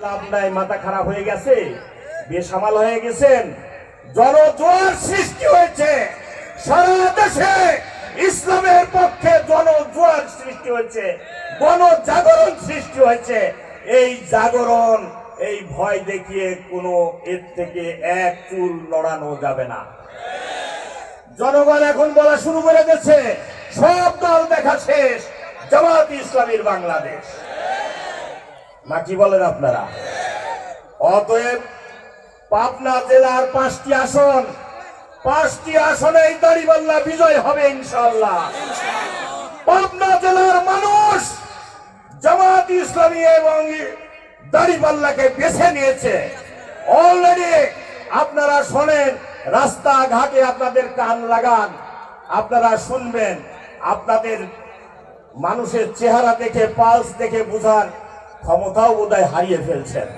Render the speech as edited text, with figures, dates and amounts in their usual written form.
লাভ নাই, মাথা খারাপ হয়ে গেছে, বেসামাল হয়ে গেছেন। জনজোয়ার সৃষ্টি হয়েছে সারা দেশে, ইসলামের পক্ষে জনজোয়ার সৃষ্টি হয়েছে, গণজাগরণ সৃষ্টি হয়েছে। এই জাগরণ, এই ভয় দেখিয়ে কোনো এর থেকে এক চুল নড়ানো যাবে না। জনগণ এখন বলা শুরু করে দিয়েছে, সব দল দেখা শেষ, জামাত ইসলামীর বাংলাদেশ। না কি বলেন আপনারা? অতএব পাবনা জেলার 5টি আসন, 5টি আসনেই দাড়িপাল্লা বিজয় হবে ইনশাআল্লাহ। পাবনা জেলার মানুষ জামাত ইসলামী এবং দাড়িপাল্লাকে বেছে নিয়েছে অলরেডি। আপনারা শোনেন, রাস্তাঘাটে আপনাদের কান লাগান, আপনারা শুনবেন। আপনাদের মানুষের চেহারা দেখে, পালস দেখে বোঝার ক্ষমতাও বোধহয় হারিয়ে ফেলছেন।